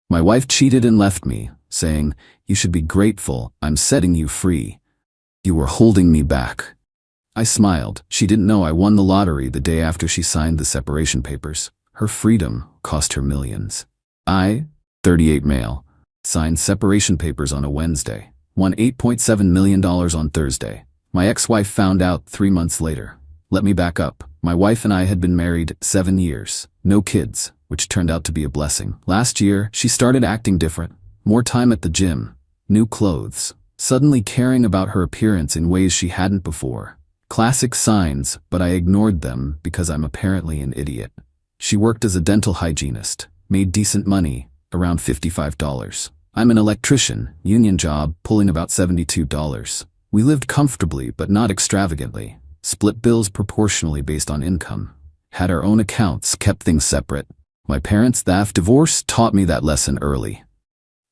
My wife cheated and left me, saying, "You should be grateful, I'm setting you free. You were holding me back." I smiled. She didn't know I won the lottery the day after she signed the separation papers. Her freedom cost her millions. I, 38 male, signed separation papers on a Wednesday, won $8.7 million on Thursday. My ex-wife found out 3 months later. Let me back up. My wife and I had been married 7 years, no kids, which turned out to be a blessing. Last year, she started acting different. More time at the gym, new clothes, suddenly caring about her appearance in ways she hadn't before. Classic signs, but I ignored them because I'm apparently an idiot. She worked as a dental hygienist, made decent money, around $55. I'm an electrician, union job, pulling about $72. We lived comfortably but not extravagantly, split bills proportionally based on income, had our own accounts, kept things separate. My parents' divorce taught me that lesson early.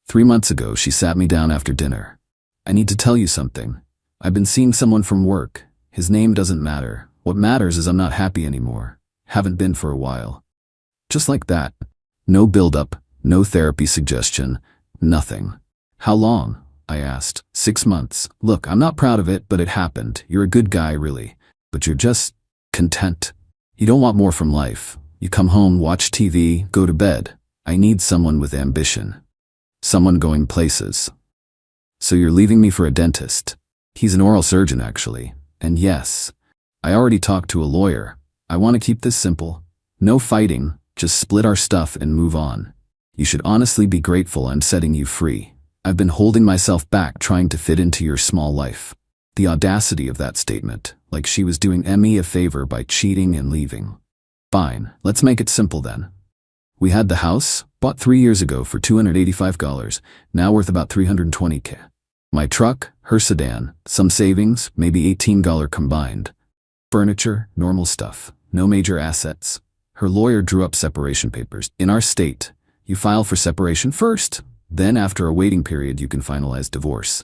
3 months ago, she sat me down after dinner. "I need to tell you something. I've been seeing someone from work. His name doesn't matter. What matters is I'm not happy anymore. Haven't been for a while." Just like that. No build-up, no therapy suggestion, nothing. "How long?" I asked. 6 months. "Look, I'm not proud of it, but it happened. You're a good guy, really. But you're just content. You don't want more from life. You come home, watch TV, go to bed. I need someone with ambition. Someone going places." "So you're leaving me for a dentist?" "He's an oral surgeon, actually. And yes, I already talked to a lawyer. I want to keep this simple. No fighting, just split our stuff and move on. You should honestly be grateful I'm setting you free. I've been holding myself back trying to fit into your small life." The audacity of that statement, like she was doing Emmy a favor by cheating and leaving. Fine, let's make it simple then. We had the house, bought 3 years ago for $285, now worth about $320K. My truck, her sedan, some savings, maybe $18 combined. Furniture, normal stuff, no major assets. Her lawyer drew up separation papers. In our state, you file for separation first, then after a waiting period you can finalize divorce.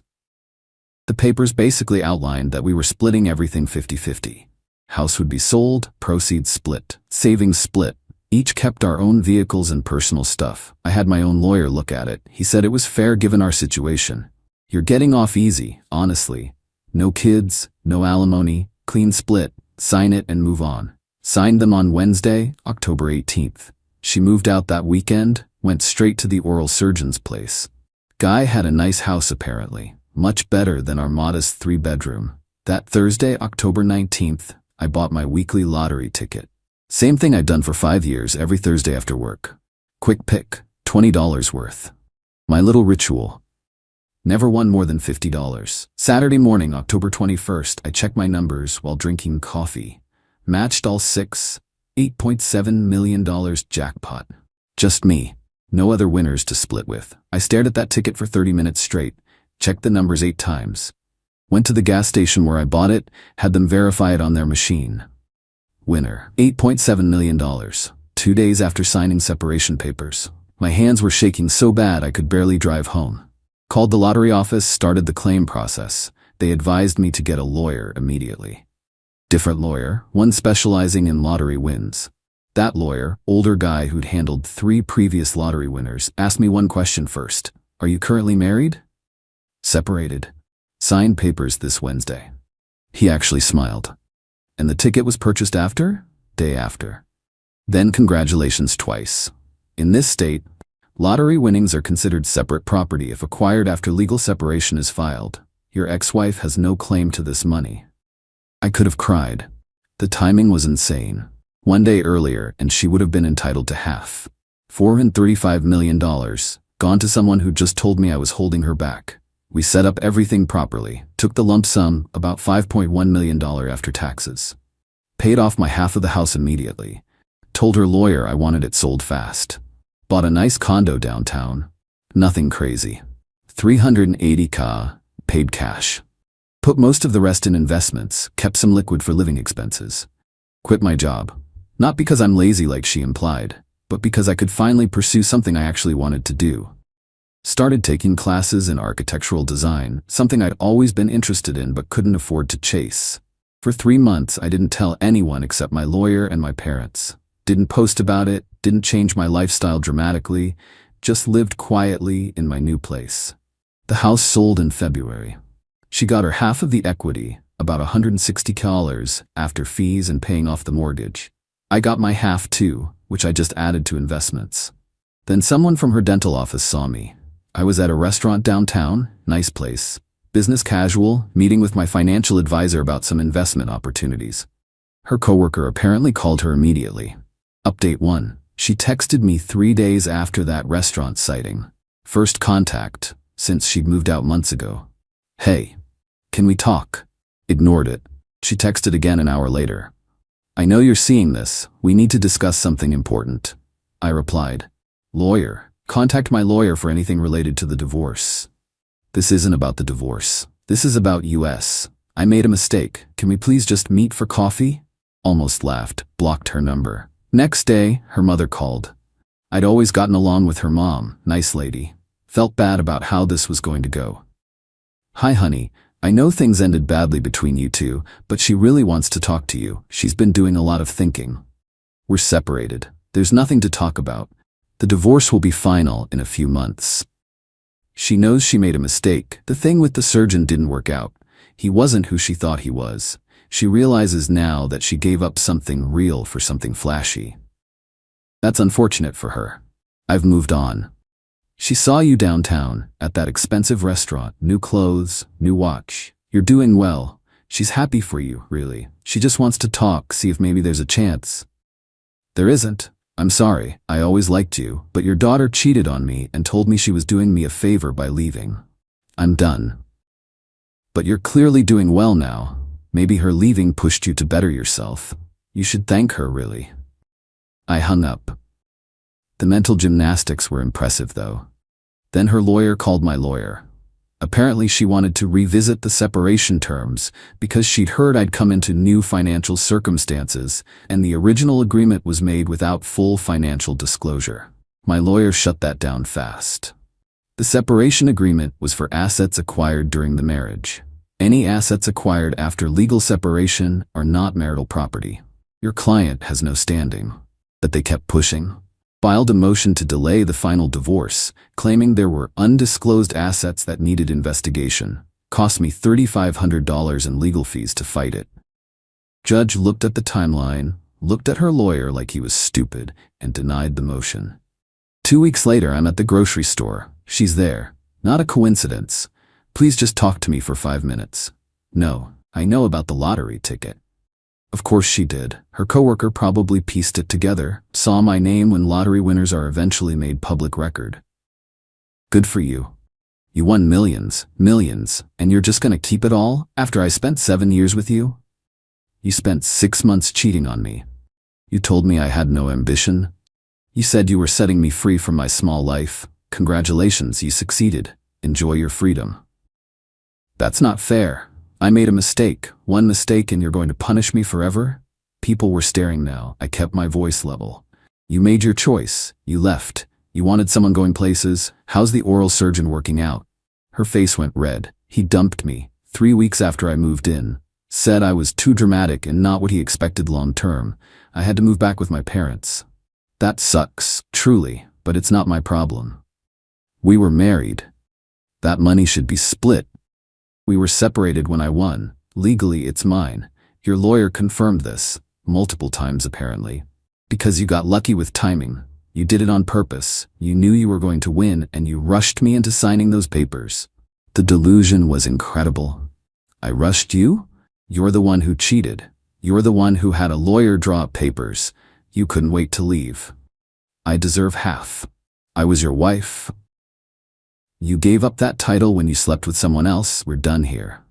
The papers basically outlined that we were splitting everything 50-50. House would be sold, proceeds split, savings split. Each kept our own vehicles and personal stuff. I had my own lawyer look at it. He said it was fair given our situation. "You're getting off easy, honestly. No kids, no alimony, clean split, sign it and move on." Signed them on Wednesday, October 18th. She moved out that weekend, went straight to the oral surgeon's place. Guy had a nice house apparently, much better than our modest 3-bedroom. That Thursday, October 19th, I bought my weekly lottery ticket. Same thing I'd done for 5 years every Thursday after work. Quick pick, $20 worth. My little ritual. Never won more than $50. Saturday morning, October 21st, I checked my numbers while drinking coffee. Matched all 6, $8.7 million jackpot. Just me. No other winners to split with. I stared at that ticket for 30 minutes straight, checked the numbers 8 times. Went to the gas station where I bought it, had them verify it on their machine. Winner, $8.7 million. 2 days after signing separation papers. My hands were shaking so bad I could barely drive home. Called the lottery office, started the claim process. They advised me to get a lawyer immediately. Different lawyer, one specializing in lottery wins. That lawyer, older guy who'd handled 3 previous lottery winners, asked me one question first. "Are you currently married?" "Separated. Signed papers this Wednesday." He actually smiled. "And the ticket was purchased after?" "Day after." Then congratulations twice. In this state, lottery winnings are considered separate property if acquired after legal separation is filed. Your ex-wife has no claim to this money. I could have cried. The timing was insane. 1 day earlier, and she would have been entitled to half. $435 million, gone to someone who just told me I was holding her back. We set up everything properly, took the lump sum, about $5.1 million after taxes. Paid off my half of the house immediately. Told her lawyer I wanted it sold fast. Bought a nice condo downtown. Nothing crazy. $380K, paid cash. Put most of the rest in investments, kept some liquid for living expenses. Quit my job. Not because I'm lazy like she implied, but because I could finally pursue something I actually wanted to do. Started taking classes in architectural design, something I'd always been interested in but couldn't afford to chase. For 3 months, I didn't tell anyone except my lawyer and my parents. Didn't post about it, didn't change my lifestyle dramatically, just lived quietly in my new place. The house sold in February. She got her half of the equity, about $160 after fees and paying off the mortgage. I got my half too, which I just added to investments. Then someone from her dental office saw me. I was at a restaurant downtown, nice place, business casual, meeting with my financial advisor about some investment opportunities. Her coworker apparently called her immediately. Update 1. She texted me 3 days after that restaurant sighting. First contact, since she'd moved out months ago. Hey, can we talk? Ignored it. She texted again an hour later. I know you're seeing this. We need to discuss something important. I replied. Lawyer. Contact my lawyer for anything related to the divorce. This isn't about the divorce. This is about US. I made a mistake. Can we please just meet for coffee? Almost laughed, blocked her number. Next day, her mother called. I'd always gotten along with her mom, nice lady. Felt bad about how this was going to go. Hi honey, I know things ended badly between you two, but she really wants to talk to you. She's been doing a lot of thinking. We're separated. There's nothing to talk about. The divorce will be final in a few months. She knows she made a mistake. The thing with the surgeon didn't work out. He wasn't who she thought he was. She realizes now that she gave up something real for something flashy. That's unfortunate for her. I've moved on. She saw you downtown, at that expensive restaurant, new clothes, new watch. You're doing well. She's happy for you, really. She just wants to talk, see if maybe there's a chance. There isn't. I'm sorry, I always liked you, but your daughter cheated on me and told me she was doing me a favor by leaving. I'm done. But you're clearly doing well now. Maybe her leaving pushed you to better yourself. You should thank her, really. I hung up. The mental gymnastics were impressive, though. Then her lawyer called my lawyer. Apparently she wanted to revisit the separation terms because she'd heard I'd come into new financial circumstances and the original agreement was made without full financial disclosure. My lawyer shut that down fast. The separation agreement was for assets acquired during the marriage. Any assets acquired after legal separation are not marital property. Your client has no standing. But they kept pushing. Filed a motion to delay the final divorce, claiming there were undisclosed assets that needed investigation. Cost me $3,500 in legal fees to fight it. Judge looked at the timeline, looked at her lawyer like he was stupid, and denied the motion. 2 weeks later, I'm at the grocery store. She's there. Not a coincidence. Please just talk to me for 5 minutes. No, I know about the lottery ticket. Of course she did. Her coworker probably pieced it together, saw my name when lottery winners are eventually made public record. Good for you. You won millions, and you're just gonna keep it all after I spent 7 years with you? You spent 6 months cheating on me. You told me I had no ambition. You said you were setting me free from my small life. Congratulations, you succeeded. Enjoy your freedom. That's not fair. I made a mistake, one mistake, and you're going to punish me forever? People were staring now. I kept my voice level. You made your choice. You left. You wanted someone going places. How's the oral surgeon working out? Her face went red. He dumped me 3 weeks after I moved in. Said I was too dramatic and not what he expected long term. I had to move back with my parents. That sucks, truly, but it's not my problem. We were married. That money should be split. We were separated when I won. Legally, it's mine. Your lawyer confirmed this, multiple times apparently. Because you got lucky with timing. You did it on purpose. You knew you were going to win and you rushed me into signing those papers. The delusion was incredible. I rushed you? You're the one who cheated. You're the one who had a lawyer draw up papers. You couldn't wait to leave. I deserve half. I was your wife. You gave up that title when you slept with someone else. We're done here.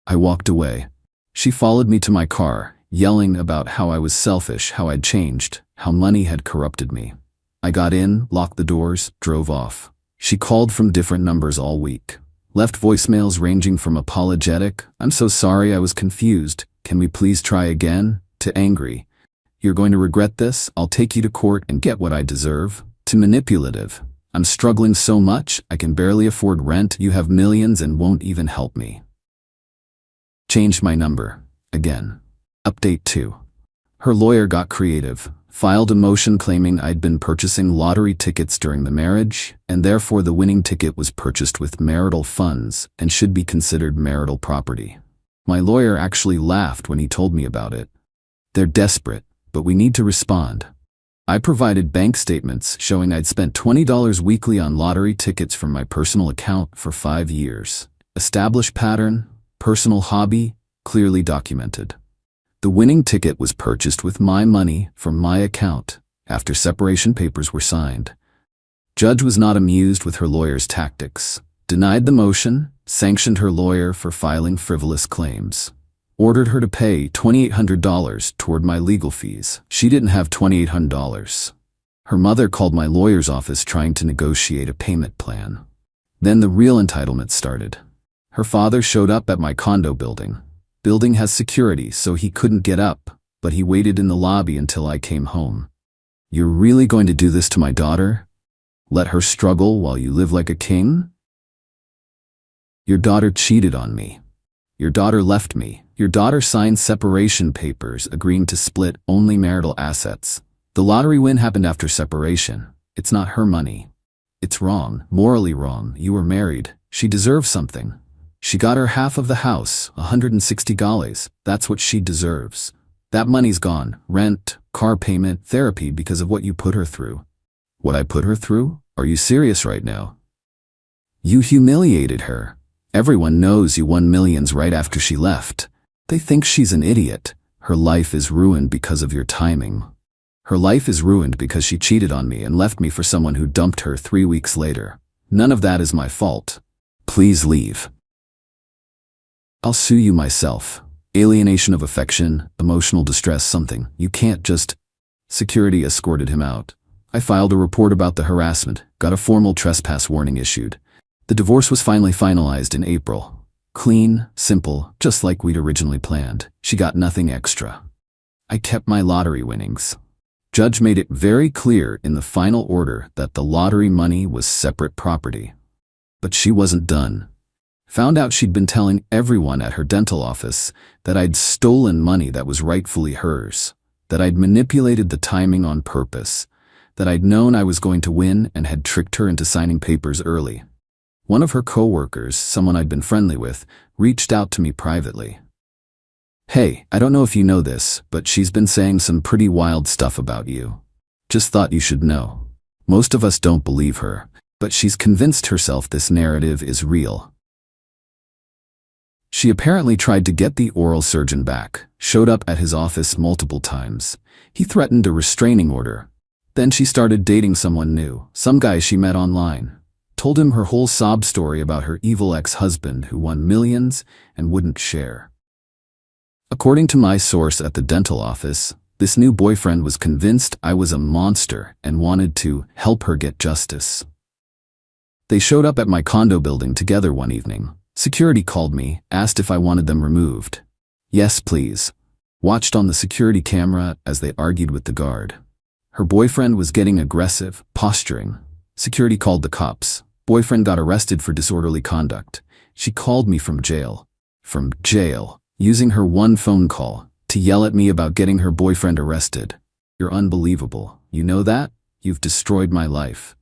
I walked away. She followed me to my car, yelling about how I was selfish, how I'd changed, how money had corrupted me. I got in, locked the doors, drove off. She called from different numbers all week. Left voicemails ranging from apologetic, "I'm so sorry, I was confused. Can we please try again?" to angry, "You're going to regret this. I'll take you to court and get what I deserve," to manipulative, "I'm struggling so much, I can barely afford rent. You have millions and won't even help me." Changed my number. Again. Update 2. Her lawyer got creative. filed a motion claiming I'd been purchasing lottery tickets during the marriage, and therefore the winning ticket was purchased with marital funds and should be considered marital property. My lawyer actually laughed when he told me about it. They're desperate, but we need to respond. I provided bank statements showing I'd spent $20 weekly on lottery tickets from my personal account for 5 years. Established pattern, personal hobby, clearly documented. The winning ticket was purchased with my money from my account after separation papers were signed. Judge was not amused with her lawyer's tactics, denied the motion, sanctioned her lawyer for filing frivolous claims, ordered her to pay $2,800 toward my legal fees. She didn't have $2,800. Her mother called my lawyer's office trying to negotiate a payment plan. Then the real entitlement started. Her father showed up at my condo building. Building has security, so he couldn't get up, but he waited in the lobby until I came home. You're really going to do this to my daughter? Let her struggle while you live like a king? Your daughter cheated on me. Your daughter left me. Your daughter signed separation papers agreeing to split only marital assets. The lottery win happened after separation. It's not her money. It's wrong, morally wrong. You were married. She deserves something. She got her half of the house, $160. That's what she deserves. That money's gone. Rent, car payment, therapy because of what you put her through. What I put her through? Are you serious right now? You humiliated her. Everyone knows you won millions right after she left. They think she's an idiot. Her life is ruined because of your timing. Her life is ruined because she cheated on me and left me for someone who dumped her 3 weeks later. None of that is my fault. Please leave. I'll sue you myself. Alienation of affection, emotional distress, something. You can't just... Security escorted him out. I filed a report about the harassment, got a formal trespass warning issued. The divorce was finally finalized in April. Clean, simple, just like we'd originally planned. She got nothing extra. I kept my lottery winnings. Judge made it very clear in the final order that the lottery money was separate property. But she wasn't done. Found out she'd been telling everyone at her dental office that I'd stolen money that was rightfully hers, that I'd manipulated the timing on purpose, that I'd known I was going to win and had tricked her into signing papers early. One of her coworkers, someone I'd been friendly with, reached out to me privately. Hey, I don't know if you know this, but she's been saying some pretty wild stuff about you. Just thought you should know. Most of us don't believe her, but she's convinced herself this narrative is real. She apparently tried to get the oral surgeon back, showed up at his office multiple times. He threatened a restraining order. Then she started dating someone new, some guy she met online. Told him her whole sob story about her evil ex-husband who won millions and wouldn't share. According to my source at the dental office, this new boyfriend was convinced I was a monster and wanted to help her get justice. They showed up at my condo building together one evening. Security called me, asked if I wanted them removed. Yes, please. Watched on the security camera as they argued with the guard. Her boyfriend was getting aggressive, posturing. Security called the cops. Boyfriend got arrested for disorderly conduct. She called me from jail. From jail. Using her one phone call to yell at me about getting her boyfriend arrested. You're unbelievable. You know that? You've destroyed my life.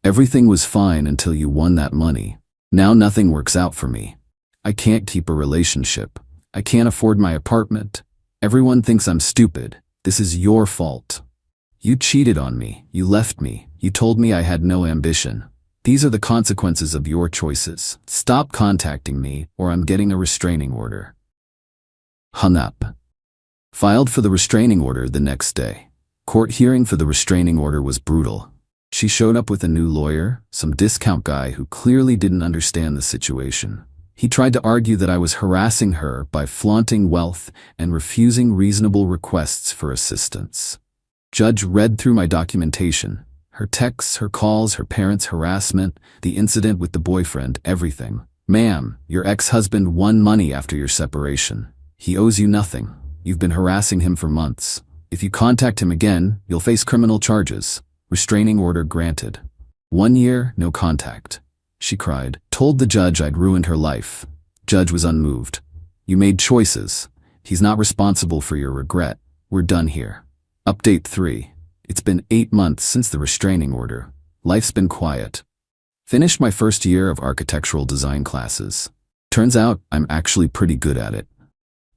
Everything was fine until you won that money. Now nothing works out for me. I can't keep a relationship. I can't afford my apartment. Everyone thinks I'm stupid. This is your fault. You cheated on me. You left me. You told me I had no ambition. These are the consequences of your choices. Stop contacting me or I'm getting a restraining order. Hung up. Filed for the restraining order the next day. Court hearing for the restraining order was brutal. She showed up with a new lawyer, some discount guy who clearly didn't understand the situation. He tried to argue that I was harassing her by flaunting wealth and refusing reasonable requests for assistance. Judge read through my documentation, her texts, her calls, her parents' harassment, the incident with the boyfriend, everything. Ma'am, your ex-husband won money after your separation. He owes you nothing. You've been harassing him for months. If you contact him again, you'll face criminal charges. Restraining order granted. 1 year, no contact. She cried. Told the judge I'd ruined her life. Judge was unmoved. You made choices. He's not responsible for your regret. We're done here. Update 3. It's been 8 months since the restraining order. Life's been quiet. Finished my first year of architectural design classes. Turns out I'm actually pretty good at it.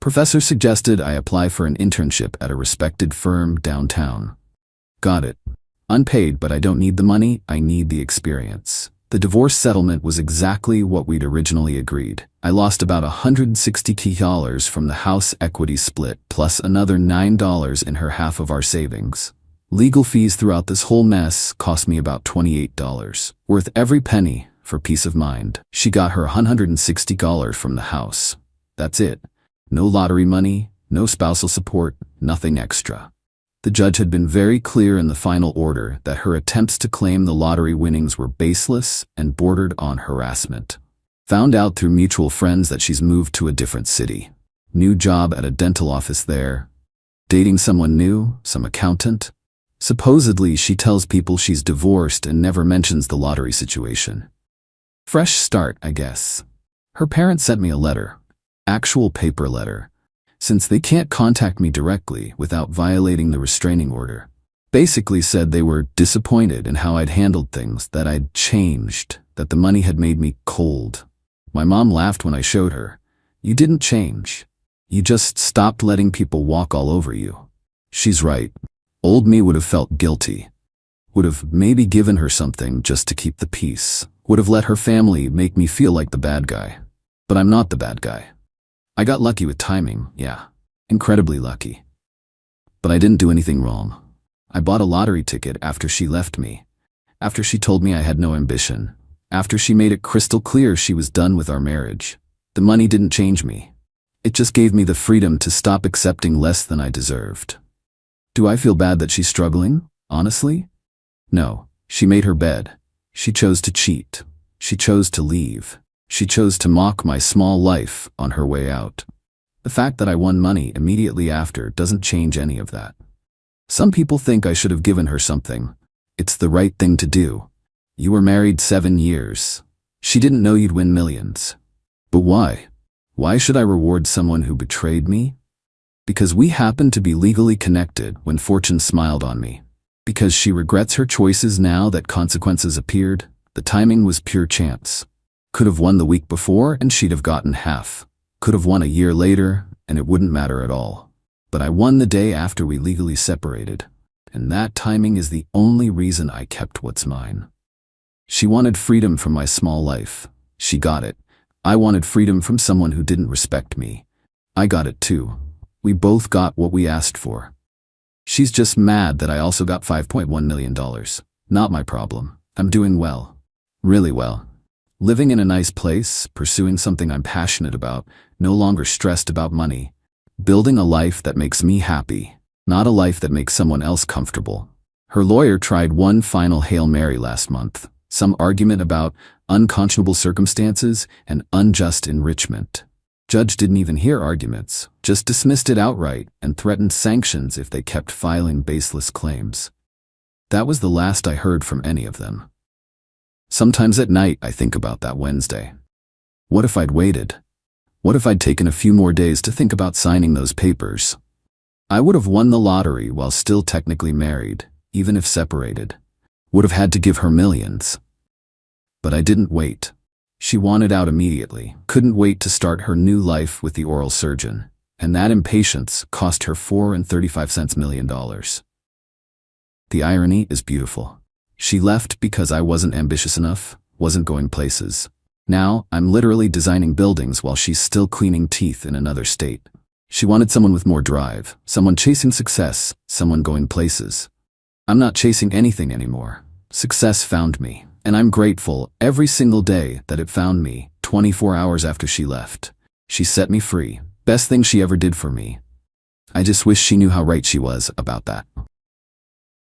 Professor suggested I apply for an internship at a respected firm downtown. Got it. Unpaid, but I don't need the money, I need the experience. The divorce settlement was exactly what we'd originally agreed. I lost about $160 from the house equity split, plus another $9 in her half of our savings. Legal fees throughout this whole mess cost me about $28, worth every penny for peace of mind. She got her $160 from the house. That's it. No lottery money, no spousal support, nothing extra. The judge had been very clear in the final order that her attempts to claim the lottery winnings were baseless and bordered on harassment. Found out through mutual friends that she's moved to a different city. New job at a dental office there. Dating someone new, some accountant. Supposedly she tells people she's divorced and never mentions the lottery situation. Fresh start, I guess. Her parents sent me a letter. Actual paper letter. Since they can't contact me directly without violating the restraining order. Basically said they were disappointed in how I'd handled things, that I'd changed, that the money had made me cold. My mom laughed when I showed her. You didn't change. You just stopped letting people walk all over you. She's right. Old me would have felt guilty. Would have maybe given her something just to keep the peace. Would have let her family make me feel like the bad guy. But I'm not the bad guy. I got lucky with timing, yeah. Incredibly lucky. But I didn't do anything wrong. I bought a lottery ticket after she left me. After she told me I had no ambition. After she made it crystal clear she was done with our marriage. The money didn't change me. It just gave me the freedom to stop accepting less than I deserved. Do I feel bad that she's struggling? Honestly? No. She made her bed. She chose to cheat. She chose to leave. She chose to mock my small life on her way out. The fact that I won money immediately after doesn't change any of that. Some people think I should have given her something. It's the right thing to do. You were married 7 years. She didn't know you'd win millions. But why? Why should I reward someone who betrayed me? Because we happened to be legally connected when fortune smiled on me. Because she regrets her choices now that consequences appeared. The timing was pure chance. Could have won the week before and she'd have gotten half. Could have won a year later and it wouldn't matter at all. But I won the day after we legally separated. And that timing is the only reason I kept what's mine. She wanted freedom from my small life. She got it. I wanted freedom from someone who didn't respect me. I got it too. We both got what we asked for. She's just mad that I also got $5.1 million. Not my problem. I'm doing well. Really well. Living in a nice place, pursuing something I'm passionate about, no longer stressed about money. Building a life that makes me happy, not a life that makes someone else comfortable. Her lawyer tried one final Hail Mary last month. Some argument about unconscionable circumstances and unjust enrichment. Judge didn't even hear arguments, just dismissed it outright and threatened sanctions if they kept filing baseless claims. That was the last I heard from any of them. Sometimes at night I think about that Wednesday. What if I'd waited? What if I'd taken a few more days to think about signing those papers? I would have won the lottery while still technically married, even if separated. Would have had to give her millions. But I didn't wait. She wanted out immediately, couldn't wait to start her new life with the oral surgeon, and that impatience cost her $4.35 million. The irony is beautiful. She left because I wasn't ambitious enough, wasn't going places. Now, I'm literally designing buildings while she's still cleaning teeth in another state. She wanted someone with more drive, someone chasing success, someone going places. I'm not chasing anything anymore. Success found me, and I'm grateful every single day that it found me 24 hours after she left. She set me free. Best thing she ever did for me. I just wish she knew how right she was about that.